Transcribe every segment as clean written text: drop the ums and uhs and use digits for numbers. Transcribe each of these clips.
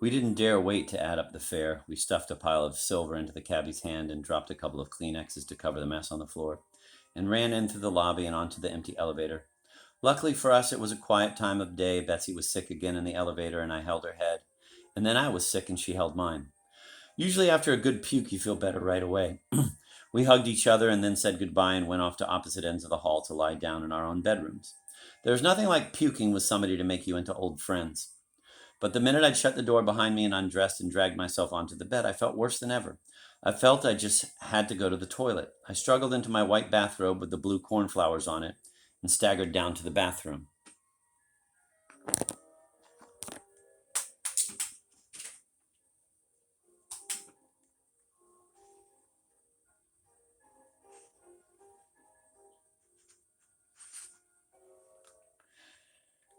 We didn't dare wait to add up the fare. We stuffed a pile of silver into the cabbie's hand and dropped a couple of Kleenexes to cover the mess on the floor, and ran in through the lobby and onto the empty elevator. Luckily for us, it was a quiet time of day. Betsy was sick again in the elevator, and I held her head. And then I was sick, and she held mine. Usually after a good puke, you feel better right away. We hugged each other and then said goodbye and went off to opposite ends of the hall to lie down in our own bedrooms. There's nothing like puking with somebody to make you into old friends. But the minute I'd shut the door behind me and undressed and dragged myself onto the bed, I felt worse than ever. I felt I just had to go to the toilet. I struggled into my white bathrobe with the blue cornflowers on it and staggered down to the bathroom.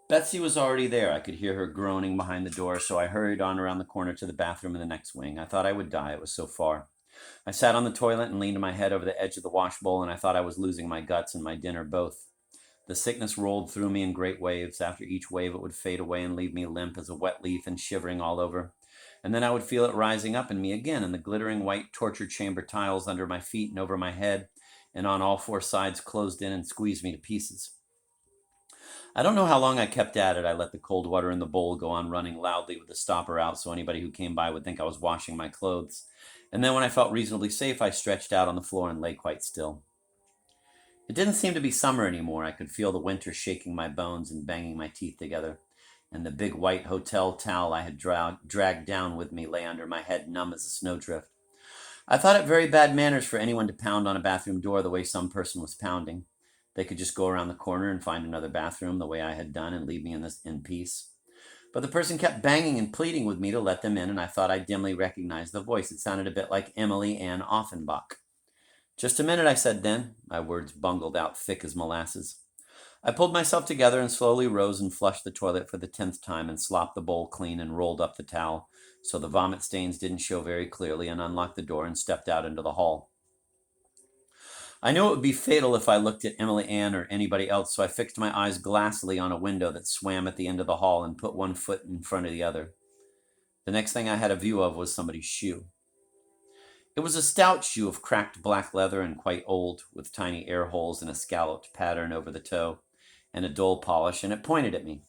Betsy was already there. I could hear her groaning behind the door, so I hurried on around the corner to the bathroom in the next wing. I thought I would die. It was so far. I sat on the toilet and leaned my head over the edge of the wash bowl, and I thought I was losing my guts and my dinner both. The sickness rolled through me in great waves. After each wave, it would fade away and leave me limp as a wet leaf and shivering all over. And then I would feel it rising up in me again, and the glittering white torture chamber tiles under my feet and over my head and on all four sides closed in and squeezed me to pieces. I don't know how long I kept at it. I let the cold water in the bowl go on running loudly with the stopper out so anybody who came by would think I was washing my clothes. And then when I felt reasonably safe, I stretched out on the floor and lay quite still. It didn't seem to be summer anymore. I could feel the winter shaking my bones and banging my teeth together. And the big white hotel towel I had dragged down with me lay under my head, numb as a snowdrift. I thought it very bad manners for anyone to pound on a bathroom door the way some person was pounding. They could just go around the corner and find another bathroom the way I had done and leave me in peace. But the person kept banging and pleading with me to let them in, and I thought I dimly recognized the voice. It sounded a bit like Emily Ann Offenbach. Just a minute, I said then, my words bungled out thick as molasses. I pulled myself together and slowly rose and flushed the toilet for the 10th time and slopped the bowl clean and rolled up the towel so the vomit stains didn't show very clearly and unlocked the door and stepped out into the hall. I knew it would be fatal if I looked at Emily Ann or anybody else, so I fixed my eyes glassily on a window that swam at the end of the hall and put one foot in front of the other. The next thing I had a view of was somebody's shoe. It was a stout shoe of cracked black leather and quite old, with tiny air holes and a scalloped pattern over the toe, and a dull polish, and it pointed at me.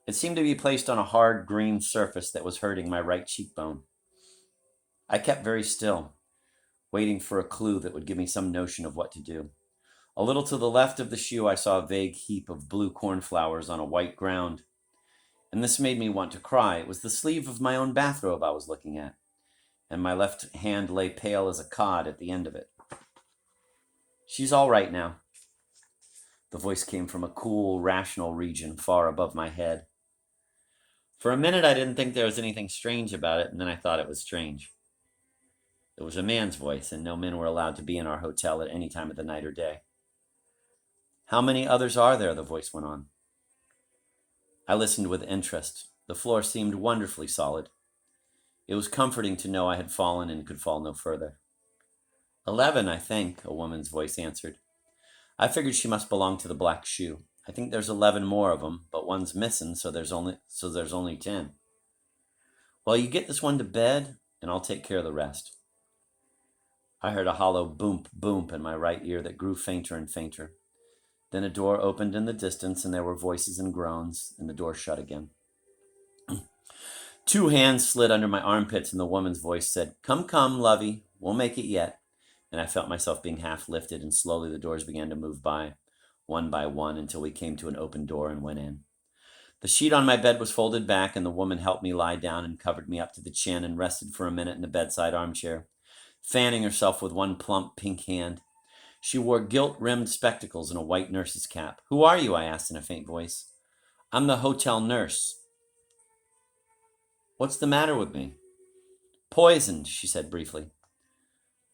It seemed to be placed on a hard green surface that was hurting my right cheekbone. I kept very still, waiting for a clue that would give me some notion of what to do. A little to the left of the shoe, I saw a vague heap of blue cornflowers on a white ground, and this made me want to cry. It was the sleeve of my own bathrobe I was looking at, and my left hand lay pale as a cod at the end of it. She's all right now. The voice came from a cool, rational region far above my head. For a minute, I didn't think there was anything strange about it, and then I thought it was strange. It was a man's voice, and no men were allowed to be in our hotel at any time of the night or day. How many others are there? The voice went on. I listened with interest. The floor seemed wonderfully solid. It was comforting to know I had fallen and could fall no further. 11, I think, a woman's voice answered. I figured she must belong to the black shoe. I think there's 11 more of them, but one's missing, so there's only 10. Well, you get this one to bed, and I'll take care of the rest. I heard a hollow boomp, boomp in my right ear that grew fainter and fainter. Then a door opened in the distance, and there were voices and groans, and the door shut again. Two hands slid under my armpits, and the woman's voice said, "Come, come, lovey, we'll make it yet." And I felt myself being half lifted, and slowly the doors began to move by one, until we came to an open door and went in. The sheet on my bed was folded back, and the woman helped me lie down and covered me up to the chin and rested for a minute in the bedside armchair, fanning herself with one plump pink hand. She wore gilt-rimmed spectacles and a white nurse's cap. "Who are you?" I asked in a faint voice. "I'm the hotel nurse." "What's the matter with me?" "Poisoned," she said briefly.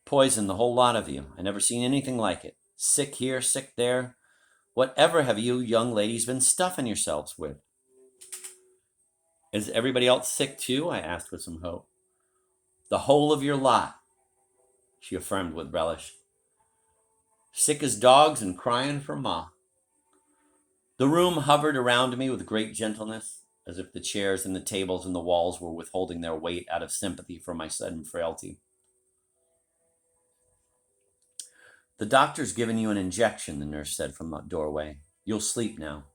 "Poisoned, the whole lot of you. I never seen anything like it. Sick here, sick there. Whatever have you young ladies been stuffing yourselves with?" "Is everybody else sick too?" I asked with some hope. "The whole of your lot," she affirmed with relish. "Sick as dogs and crying for ma." The room hovered around me with great gentleness. as if the chairs and the tables and the walls were withholding their weight out of sympathy for my sudden frailty. "The doctor's given you an injection," the nurse said from the doorway. "You'll sleep now."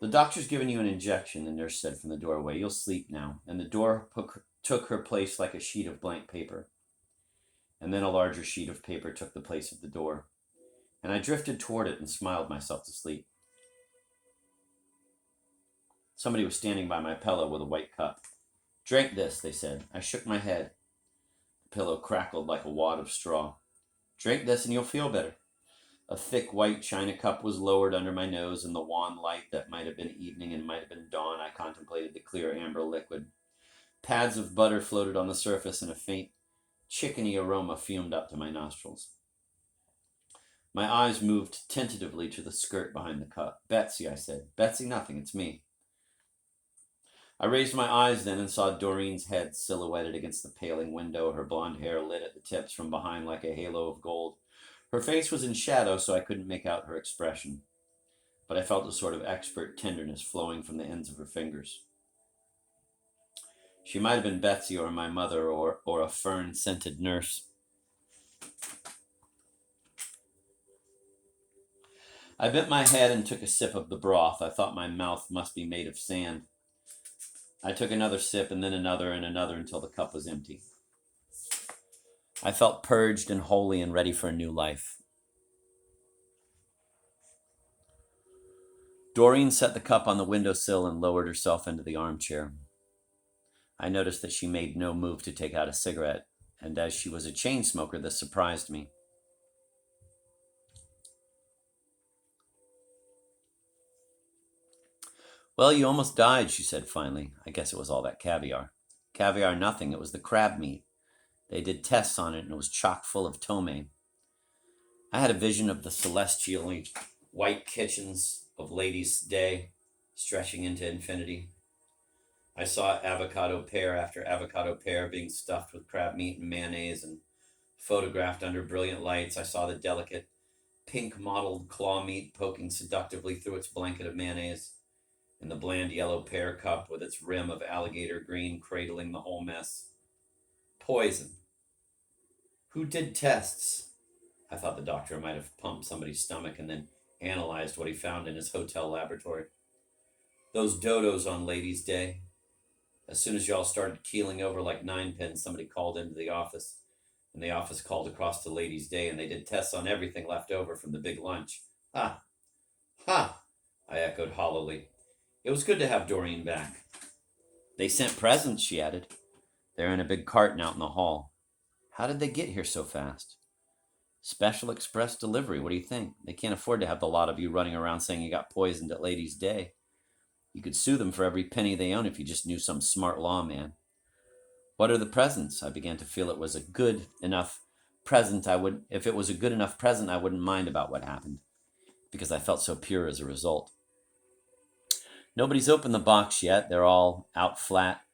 "The doctor's given you an injection," the nurse said from the doorway. "You'll sleep now." And the door took her place like a sheet of blank paper. And then a larger sheet of paper took the place of the door. And I drifted toward it and smiled myself to sleep. Somebody was standing by my pillow with a white cup. "Drink this," they said. I shook my head. The pillow crackled like a wad of straw. "Drink this and you'll feel better." A thick white china cup was lowered under my nose. In the wan light that might have been evening and might have been dawn, I contemplated the clear amber liquid. Pads of butter floated on the surface, and a faint, chickeny aroma fumed up to my nostrils. My eyes moved tentatively to the skirt behind the cup. "Betsy," I said. "Betsy, nothing. It's me." I raised my eyes then and saw Doreen's head silhouetted against the paling window, her blonde hair lit at the tips from behind like a halo of gold. Her face was in shadow, so I couldn't make out her expression, but I felt a sort of expert tenderness flowing from the ends of her fingers. She might have been Betsy or my mother or a fern-scented nurse. I bent my head and took a sip of the broth. I thought my mouth must be made of sand. I took another sip and then another and another until the cup was empty. I felt purged and holy and ready for a new life. Doreen set the cup on the windowsill and lowered herself into the armchair. I noticed that she made no move to take out a cigarette, and as she was a chain smoker, this surprised me. "Well, you almost died," she said finally. "I guess it was all that caviar." "Caviar nothing, it was the crab meat. They did tests on it and it was chock full of ptomaine." I had a vision of the celestially white kitchens of Ladies' Day stretching into infinity. I saw avocado pear after avocado pear being stuffed with crab meat and mayonnaise and photographed under brilliant lights. I saw the delicate, pink mottled claw meat poking seductively through its blanket of mayonnaise, and the bland yellow pear cup with its rim of alligator green cradling the whole mess. Poison. Who did tests? I thought the doctor might have pumped somebody's stomach and then analyzed what he found in his hotel laboratory. Those dodos on Ladies' Day. As soon as y'all started keeling over like ninepins, somebody called into the office, and the office called across to Ladies' Day, and they did tests on everything left over from the big lunch. Ha! Ha! I echoed hollowly. It was good to have Doreen back. "They sent presents," she added. "They're in a big carton out in the hall." "How did they get here so fast?" "Special express delivery. What do you think? They can't afford to have the lot of you running around saying you got poisoned at Ladies' Day. You could sue them for every penny they own if you just knew some smart lawman." "What are the presents?" I began to feel it was a good enough present. If it was a good enough present, I wouldn't mind about what happened, because I felt so pure as a result. "Nobody's opened the box yet. They're all out flat.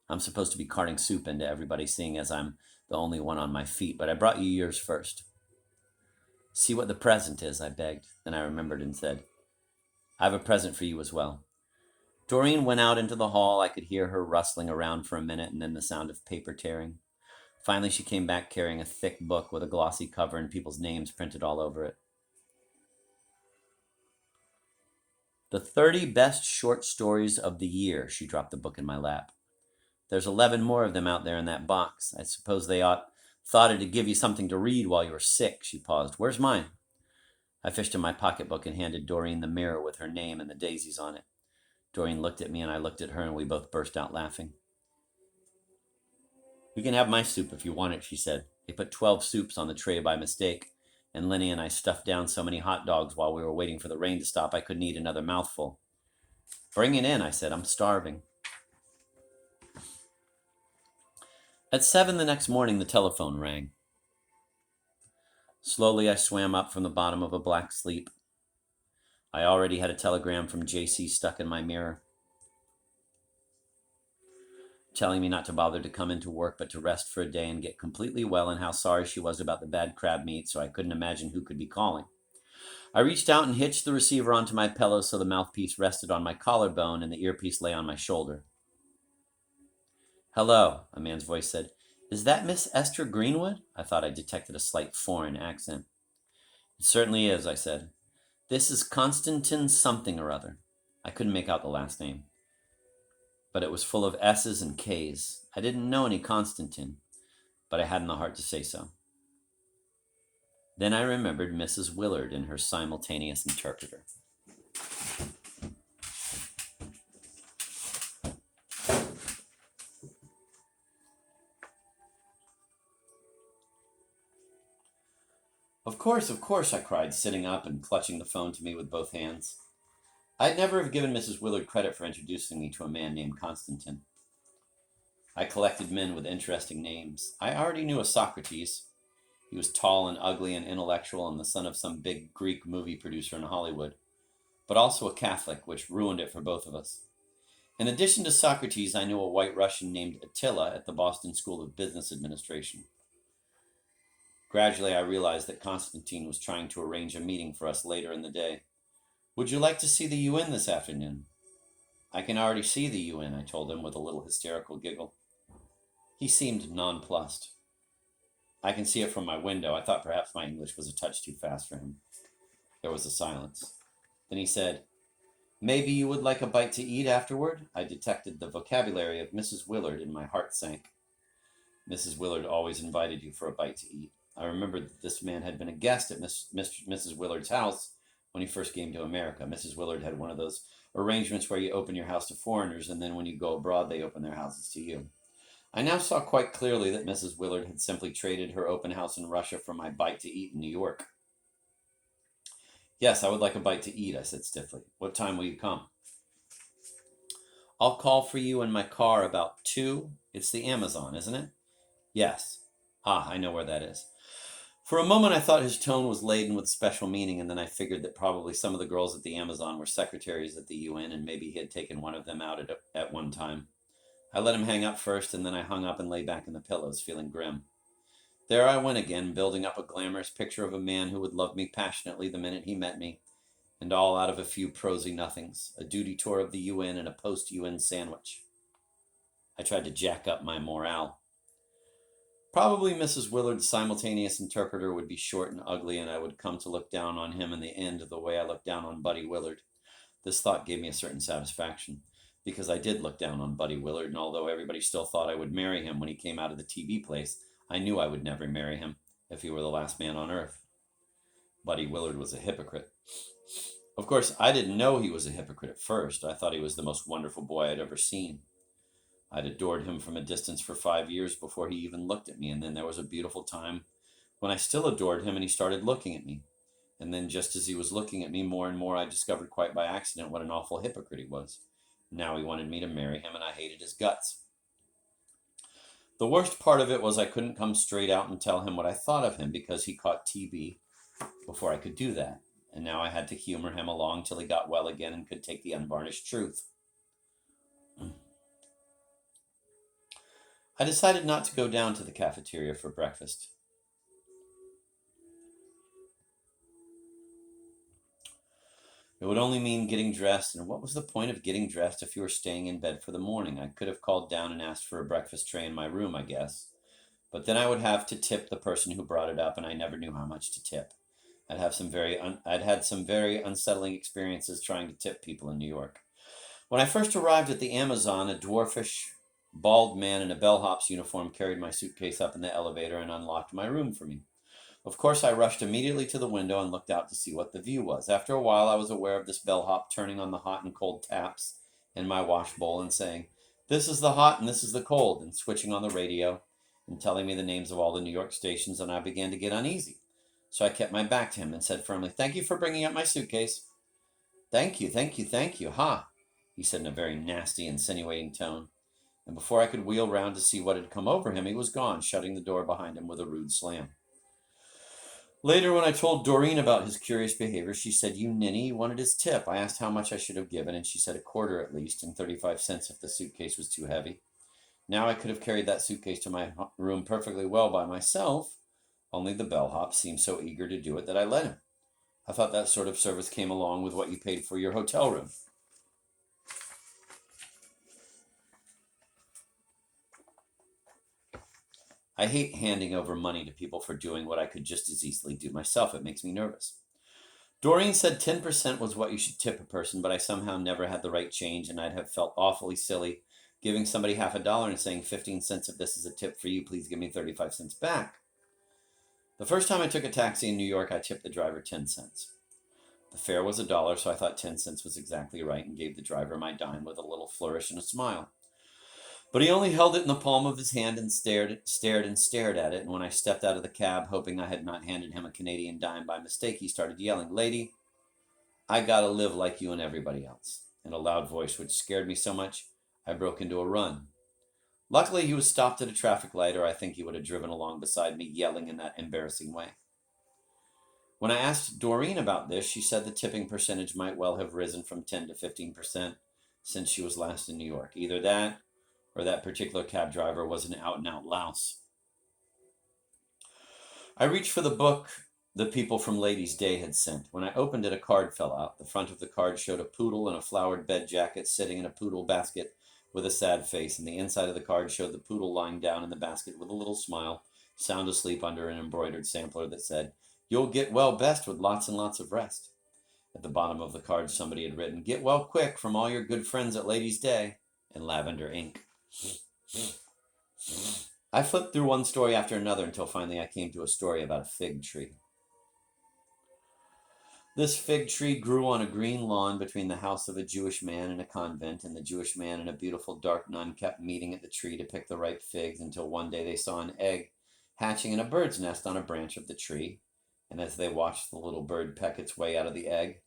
I'm supposed to be carting soup into everybody, seeing as I'm the only one on my feet, but I brought you yours first." "See what the present is," I begged. Then I remembered and said, "I have a present for you as well." Doreen went out into the hall. I could hear her rustling around for a minute and then the sound of paper tearing. Finally, she came back carrying a thick book with a glossy cover and people's names printed all over it. "The 30 best short stories of the year." She dropped the book in my lap. "There's 11 more of them out there in that box. I suppose they thought it'd give you something to read while you were sick." She paused. "Where's mine?" I fished in my pocketbook and handed Doreen the mirror with her name and the daisies on it. Doreen looked at me and I looked at her, and we both burst out laughing. "You can have my soup if you want it," she said. "They put 12 soups on the tray by mistake, and Lenny and I stuffed down so many hot dogs while we were waiting for the rain to stop I couldn't eat another mouthful." "Bring it in," I said. "I'm starving." At 7 the next morning, the telephone rang. Slowly, I swam up from the bottom of a black sleep. I already had a telegram from JC stuck in my mirror, telling me not to bother to come into work but to rest for a day and get completely well, and how sorry she was about the bad crab meat, so I couldn't imagine who could be calling. I reached out and hitched the receiver onto my pillow so the mouthpiece rested on my collarbone and the earpiece lay on my shoulder. "Hello," a man's voice said. "Is that Miss Esther Greenwood?" I thought I detected a slight foreign accent. "It certainly is," I said. "This is Constantine something or other." I couldn't make out the last name, but it was full of S's and K's. I didn't know any Constantine, but I hadn't the heart to say so. Then I remembered Mrs. Willard and her simultaneous interpreter. Of course, I cried, sitting up and clutching the phone to me with both hands. I'd never have given Mrs. Willard credit for introducing me to a man named Constantine. I collected men with interesting names. I already knew a Socrates. He was tall and ugly and intellectual and the son of some big Greek movie producer in Hollywood, but also a Catholic, which ruined it for both of us. In addition to Socrates, I knew a white Russian named Attila at the Boston School of Business Administration. Gradually, I realized that Constantine was trying to arrange a meeting for us later in the day. "Would you like to see the UN this afternoon?" "I can already see the UN," I told him with a little hysterical giggle. He seemed nonplussed. "I can see it from my window." I thought perhaps my English was a touch too fast for him. There was a silence. Then he said, "Maybe you would like a bite to eat afterward?" I detected the vocabulary of Mrs. Willard and my heart sank. Mrs. Willard always invited you for a bite to eat. I remembered that this man had been a guest at Mrs. Willard's house when he first came to America. Mrs. Willard had one of those arrangements where you open your house to foreigners, and then when you go abroad, they open their houses to you. I now saw quite clearly that Mrs. Willard had simply traded her open house in Russia for my bite to eat in New York. "Yes, I would like a bite to eat," I said stiffly. "What time will you come?" "I'll call for you in my car about 2. It's the Amazon, isn't it?" "Yes." "Ah, I know where that is." For a moment, I thought his tone was laden with special meaning, and then I figured that probably some of the girls at the Amazon were secretaries at the UN, and maybe he had taken one of them out at one time. I let him hang up first, and then I hung up and lay back in the pillows, feeling grim. There I went again, building up a glamorous picture of a man who would love me passionately the minute he met me, and all out of a few prosy nothings, a duty tour of the UN and a post-UN sandwich. I tried to jack up my morale. Probably Mrs. Willard's simultaneous interpreter would be short and ugly, and I would come to look down on him in the end the way I looked down on Buddy Willard. This thought gave me a certain satisfaction, because I did look down on Buddy Willard, and although everybody still thought I would marry him when he came out of the TV place, I knew I would never marry him if he were the last man on earth. Buddy Willard was a hypocrite. Of course, I didn't know he was a hypocrite at first. I thought he was the most wonderful boy I'd ever seen. I'd adored him from a distance for 5 years before he even looked at me, and then there was a beautiful time when I still adored him and he started looking at me. And then just as he was looking at me more and more, I discovered quite by accident what an awful hypocrite he was. Now he wanted me to marry him, and I hated his guts. The worst part of it was I couldn't come straight out and tell him what I thought of him because he caught TB before I could do that. And now I had to humor him along till he got well again and could take the unvarnished truth. I decided not to go down to the cafeteria for breakfast. It would only mean getting dressed, and what was the point of getting dressed if you were staying in bed for the morning? I could have called down and asked for a breakfast tray in my room, I guess. But then I would have to tip the person who brought it up, and I never knew how much to tip. I'd had some very unsettling experiences trying to tip people in New York. When I first arrived at the Amazon, a dwarfish, bald man in a bellhop's uniform carried my suitcase up in the elevator and unlocked my room for me. Of course, I rushed immediately to the window and looked out to see what the view was. After a while, I was aware of this bellhop turning on the hot and cold taps in my wash bowl and saying, "This is the hot and this is the cold," and switching on the radio and telling me the names of all the New York stations, and I began to get uneasy. So I kept my back to him and said firmly, "Thank you for bringing up my suitcase." "Thank you, ha," he said in a very nasty, insinuating tone. And before I could wheel round to see what had come over him, he was gone, shutting the door behind him with a rude slam. Later, when I told Doreen about his curious behavior, she said, "You ninny, you wanted his tip." I asked how much I should have given, and she said a quarter at least, and 35 cents if the suitcase was too heavy. Now I could have carried that suitcase to my room perfectly well by myself, only the bellhop seemed so eager to do it that I let him. I thought that sort of service came along with what you paid for your hotel room. I hate handing over money to people for doing what I could just as easily do myself. It makes me nervous. Doreen said 10% was what you should tip a person, but I somehow never had the right change, and I'd have felt awfully silly giving somebody half a dollar and saying 15 cents of this is a tip for you, please give me 35 cents back. The first time I took a taxi in New York, I tipped the driver 10 cents. The fare was $1, so I thought 10 cents was exactly right and gave the driver my dime with a little flourish and a smile. But he only held it in the palm of his hand and stared at it. And when I stepped out of the cab, hoping I had not handed him a Canadian dime by mistake, he started yelling, "Lady, I gotta live like you and everybody else," in a loud voice which scared me so much I broke into a run. Luckily, he was stopped at a traffic light, or I think he would have driven along beside me yelling in that embarrassing way. When I asked Doreen about this, she said the tipping percentage might well have risen from 10 to 15% since she was last in New York. Either that, or that particular cab driver was an out-and-out louse. I reached for the book the people from Ladies' Day had sent. When I opened it, a card fell out. The front of the card showed a poodle in a flowered bed jacket sitting in a poodle basket with a sad face, and the inside of the card showed the poodle lying down in the basket with a little smile, sound asleep under an embroidered sampler that said, "You'll get well best with lots and lots of rest." At the bottom of the card, somebody had written, "Get well quick from all your good friends at Ladies' Day," in lavender ink. I flipped through one story after another until finally I came to a story about a fig tree. This fig tree grew on a green lawn between the house of a Jewish man and a convent, and the Jewish man and a beautiful dark nun kept meeting at the tree to pick the ripe figs until one day they saw an egg hatching in a bird's nest on a branch of the tree, and as they watched the little bird peck its way out of the egg,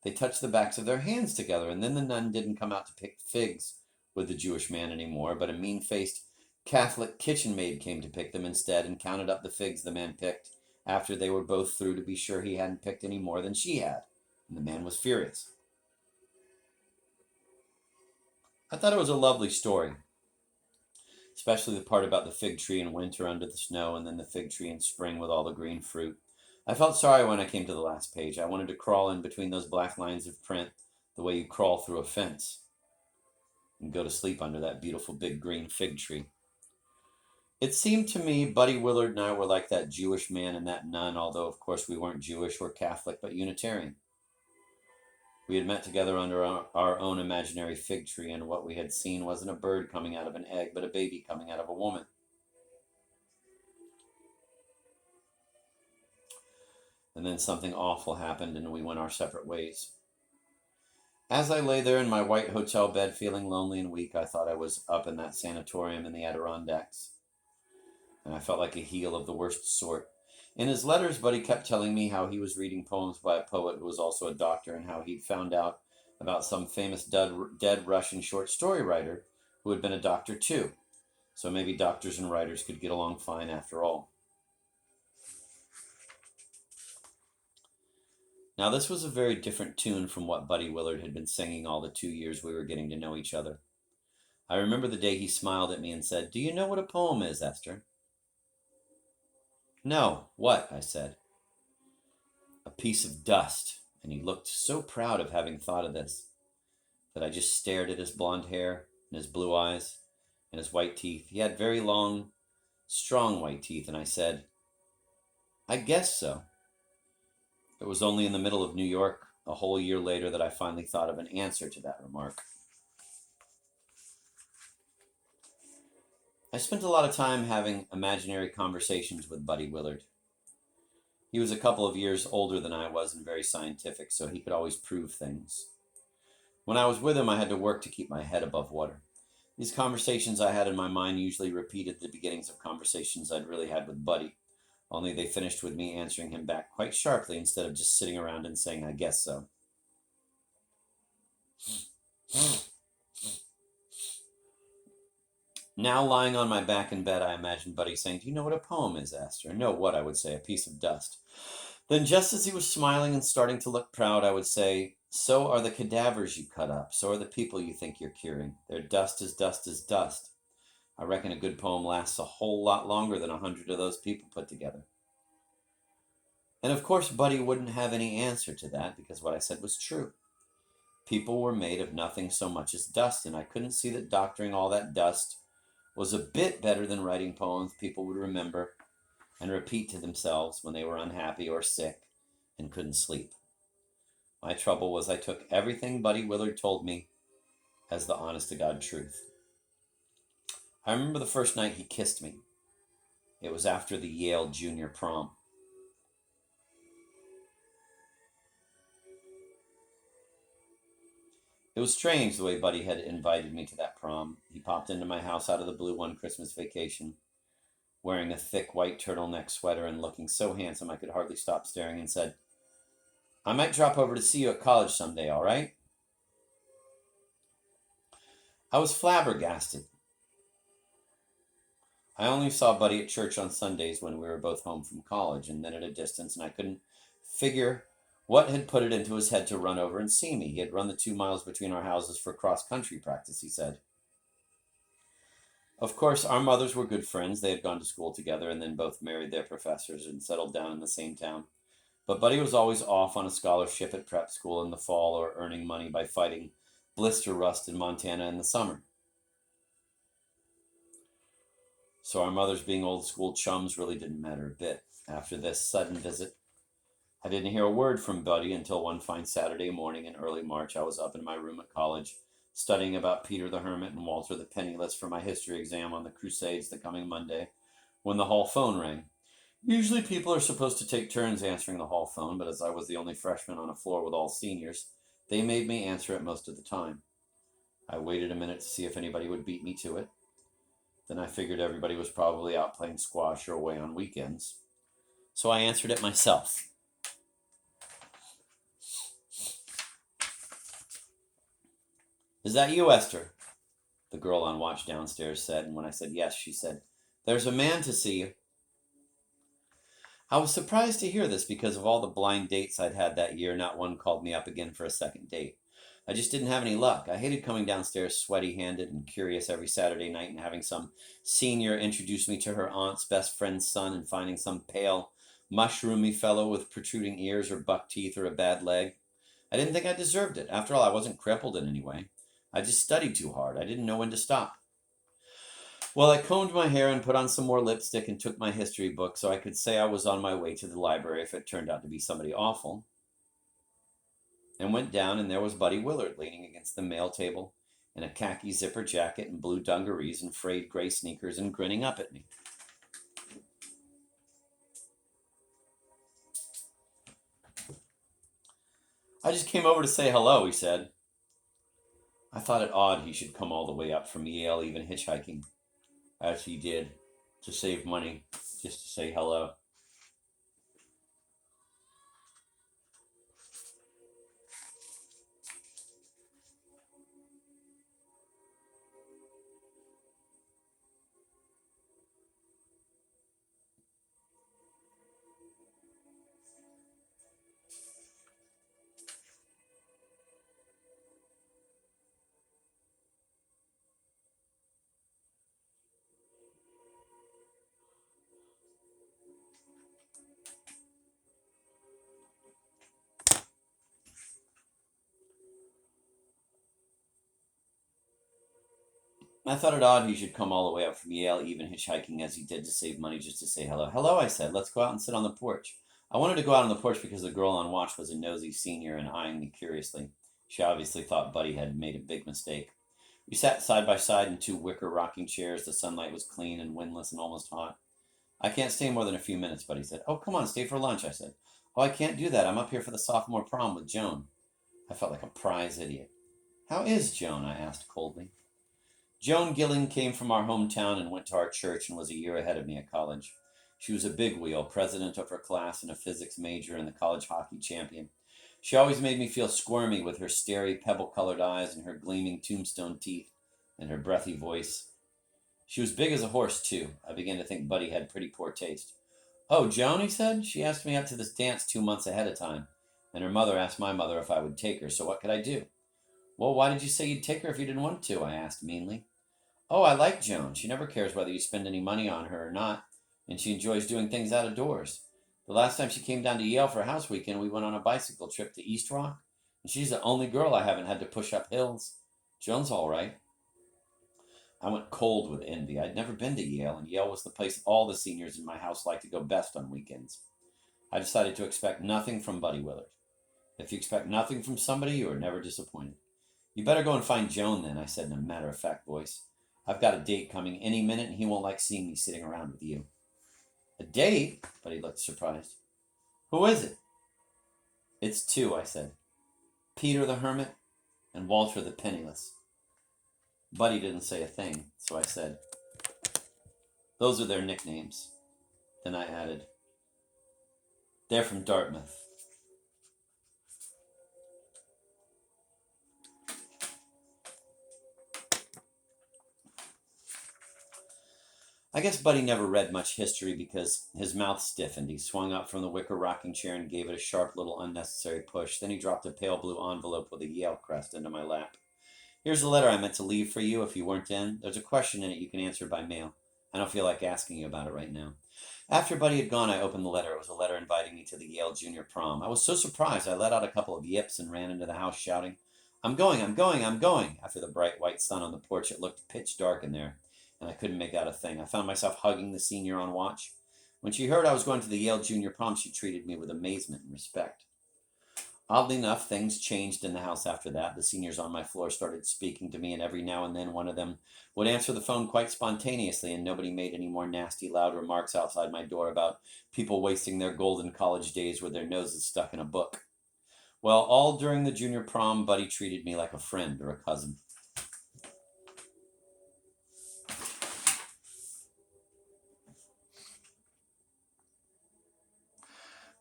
they touched the backs of their hands together, and then the nun didn't come out to pick figs with the Jewish man anymore, but a mean-faced Catholic kitchen maid came to pick them instead and counted up the figs the man picked after they were both through to be sure he hadn't picked any more than she had, and the man was furious. I thought it was a lovely story, especially the part about the fig tree in winter under the snow and then the fig tree in spring with all the green fruit. I felt sorry when I came to the last page. I wanted to crawl in between those black lines of print the way you crawl through a fence and go to sleep under that beautiful big green fig tree. It seemed to me Buddy Willard and I were like that Jewish man and that nun, although of course we weren't Jewish or Catholic, but Unitarian. We had met together under our own imaginary fig tree, and what we had seen wasn't a bird coming out of an egg, but a baby coming out of a woman. And then something awful happened, and we went our separate ways. As I lay there in my white hotel bed feeling lonely and weak, I thought I was up in that sanatorium in the Adirondacks, and I felt like a heel of the worst sort. In his letters, Buddy kept telling me how he was reading poems by a poet who was also a doctor, and how he'd found out about some famous dead Russian short story writer who had been a doctor too. So maybe doctors and writers could get along fine after all. Now, this was a very different tune from what Buddy Willard had been singing all the 2 years we were getting to know each other. I remember the day he smiled at me and said, "Do you know what a poem is, Esther?" "No, what?" I said. "A piece of dust." And he looked so proud of having thought of this that I just stared at his blonde hair and his blue eyes and his white teeth. He had very long, strong white teeth, and I said, "I guess so." It was only in the middle of New York, a whole year later, that I finally thought of an answer to that remark. I spent a lot of time having imaginary conversations with Buddy Willard. He was a couple of years older than I was and very scientific, so he could always prove things. When I was with him, I had to work to keep my head above water. These conversations I had in my mind usually repeated the beginnings of conversations I'd really had with Buddy, only they finished with me answering him back quite sharply instead of just sitting around and saying, "I guess so." Now, lying on my back in bed, I imagined Buddy saying, "Do you know what a poem is, Esther?" "No, what?" I would say. "A piece of dust." Then, just as he was smiling and starting to look proud, I would say, "So are the cadavers you cut up. So are the people you think you're curing. They're dust as dust as dust." I reckon a good poem lasts a whole lot longer than 100 of those people put together. And of course, Buddy wouldn't have any answer to that because what I said was true. People were made of nothing so much as dust, and I couldn't see that doctoring all that dust was a bit better than writing poems people would remember and repeat to themselves when they were unhappy or sick and couldn't sleep. My trouble was I took everything Buddy Willard told me as the honest to God truth. I remember the first night he kissed me. It was after the Yale junior prom. It was strange the way Buddy had invited me to that prom. He popped into my house out of the blue one Christmas vacation, wearing a thick white turtleneck sweater and looking so handsome I could hardly stop staring, and said, "I might drop over to see you at college someday, all right?" I was flabbergasted. I only saw Buddy at church on Sundays when we were both home from college, and then at a distance, and I couldn't figure what had put it into his head to run over and see me. He had run the 2 miles between our houses for cross-country practice, he said. Of course, our mothers were good friends. They had gone to school together and then both married their professors and settled down in the same town. But Buddy was always off on a scholarship at prep school in the fall or earning money by fighting blister rust in Montana in the summer. So our mothers being old school chums really didn't matter a bit. After this sudden visit, I didn't hear a word from Buddy until one fine Saturday morning in early March. I was up in my room at college, studying about Peter the Hermit and Walter the Penniless for my history exam on the Crusades the coming Monday, when the hall phone rang. Usually people are supposed to take turns answering the hall phone, but as I was the only freshman on a floor with all seniors, they made me answer it most of the time. I waited a minute to see if anybody would beat me to it. Then I figured everybody was probably out playing squash or away on weekends. So I answered it myself. "Is that you, Esther?" the girl on watch downstairs said, and when I said yes, she said, "There's a man to see you." I was surprised to hear this because of all the blind dates I'd had that year, not one called me up again for a second date. I just didn't have any luck. I hated coming downstairs sweaty-handed and curious every Saturday night and having some senior introduce me to her aunt's best friend's son and finding some pale, mushroomy fellow with protruding ears or buck teeth or a bad leg. I didn't think I deserved it. After all, I wasn't crippled in any way. I just studied too hard. I didn't know when to stop. Well, I combed my hair and put on some more lipstick and took my history book so I could say I was on my way to the library if it turned out to be somebody awful, and went down, and there was Buddy Willard leaning against the mail table in a khaki zipper jacket and blue dungarees and frayed gray sneakers and grinning up at me. "I just came over to say hello," he said. I thought it odd he should come all the way up from Yale, even hitchhiking, as he did, to save money, just to say hello. I thought it odd he should come all the way up from Yale, even hitchhiking as he did, to save money just to say hello. "Hello," I said. "Let's go out and sit on the porch." I wanted to go out on the porch because the girl on watch was a nosy senior and eyeing me curiously. She obviously thought Buddy had made a big mistake. We sat side by side in two wicker rocking chairs. The sunlight was clean and windless and almost hot. "I can't stay more than a few minutes," Buddy said. "Oh, come on, stay for lunch," I said. "Oh, I can't do that. I'm up here for the sophomore prom with Joan." I felt like a prize idiot. "How is Joan?" I asked coldly. Joan Gilling came from our hometown and went to our church and was a year ahead of me at college. She was a big wheel, president of her class and a physics major and the college hockey champion. She always made me feel squirmy with her starry pebble-colored eyes and her gleaming tombstone teeth and her breathy voice. She was big as a horse, too. I began to think Buddy had pretty poor taste. Oh, Joan, he said. She asked me out to this dance 2 months ahead of time, and her mother asked my mother if I would take her, so what could I do? Well, why did you say you'd take her if you didn't want to? I asked meanly. Oh, I like Joan. She never cares whether you spend any money on her or not, and she enjoys doing things out of doors. The last time she came down to Yale for house weekend, we went on a bicycle trip to East Rock, and she's the only girl I haven't had to push up hills. Joan's all right. I went cold with envy. I'd never been to Yale, and Yale was the place all the seniors in my house liked to go best on weekends. I decided to expect nothing from Buddy Willard. If you expect nothing from somebody, you are never disappointed. You better go and find Joan then, I said in a matter-of-fact voice. I've got a date coming any minute, and he won't like seeing me sitting around with you. A date? Buddy looked surprised. Who is it? It's two, I said. Peter the Hermit and Walter the Penniless. Buddy didn't say a thing, so I said, those are their nicknames. Then I added, they're from Dartmouth. I guess Buddy never read much history because his mouth stiffened. He swung up from the wicker rocking chair and gave it a sharp little unnecessary push. Then he dropped a pale blue envelope with a Yale crest into my lap. Here's the letter I meant to leave for you if you weren't in. There's a question in it you can answer by mail. I don't feel like asking you about it right now. After Buddy had gone, I opened the letter. It was a letter inviting me to the Yale Junior Prom. I was so surprised I let out a couple of yips and ran into the house shouting, I'm going, I'm going, I'm going. After the bright white sun on the porch, it looked pitch dark in there, and I couldn't make out a thing. I found myself hugging the senior on watch. When she heard I was going to the Yale Junior Prom, she treated me with amazement and respect. Oddly enough, things changed in the house after that. The seniors on my floor started speaking to me, and every now and then one of them would answer the phone quite spontaneously, and nobody made any more nasty, loud remarks outside my door about people wasting their golden college days with their noses stuck in a book. Well, all during the junior prom, Buddy treated me like a friend or a cousin.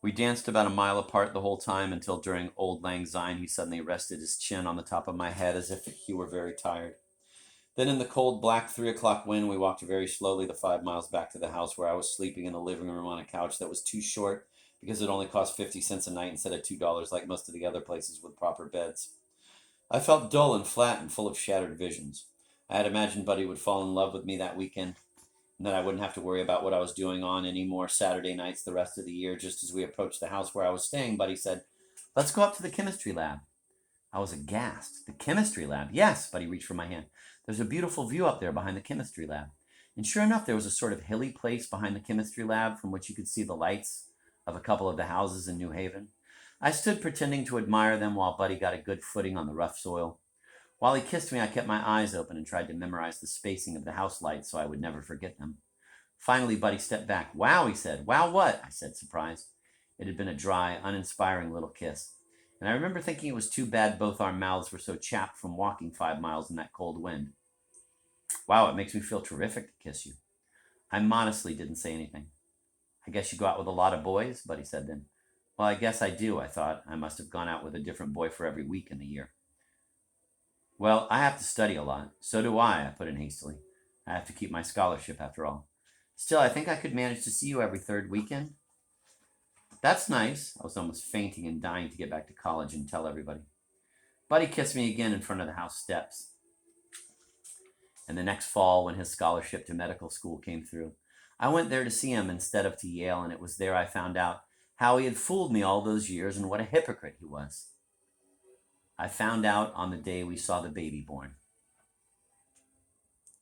We danced about a mile apart the whole time until during Old Lang Syne he suddenly rested his chin on the top of my head as if he were very tired. Then in the cold, black 3 o'clock wind, we walked very slowly the 5 miles back to the house where I was sleeping in the living room on a couch that was too short because it only cost 50 cents a night instead of $2 like most of the other places with proper beds. I felt dull and flat and full of shattered visions. I had imagined Buddy would fall in love with me that weekend, and that I wouldn't have to worry about what I was doing on any more Saturday nights the rest of the year. Just as we approached the house where I was staying, Buddy said, let's go up to the chemistry lab. I was aghast. The chemistry lab? Yes, Buddy reached for my hand. There's a beautiful view up there behind the chemistry lab. And sure enough, there was a sort of hilly place behind the chemistry lab from which you could see the lights of a couple of the houses in New Haven. I stood pretending to admire them while Buddy got a good footing on the rough soil. While he kissed me, I kept my eyes open and tried to memorize the spacing of the house lights so I would never forget them. Finally, Buddy stepped back. Wow, he said. Wow, what? I said, surprised. It had been a dry, uninspiring little kiss. And I remember thinking it was too bad both our mouths were so chapped from walking 5 miles in that cold wind. Wow, it makes me feel terrific to kiss you. I modestly didn't say anything. I guess you go out with a lot of boys, Buddy said then. Well, I guess I do, I thought. I must have gone out with a different boy for every week in the year. Well, I have to study a lot. So do I put in hastily. I have to keep my scholarship after all. Still, I think I could manage to see you every third weekend. That's nice. I was almost fainting and dying to get back to college and tell everybody. Buddy kissed me again in front of the house steps. And the next fall, when his scholarship to medical school came through, I went there to see him instead of to Yale, and it was there I found out how he had fooled me all those years and what a hypocrite he was. I found out on the day we saw the baby born.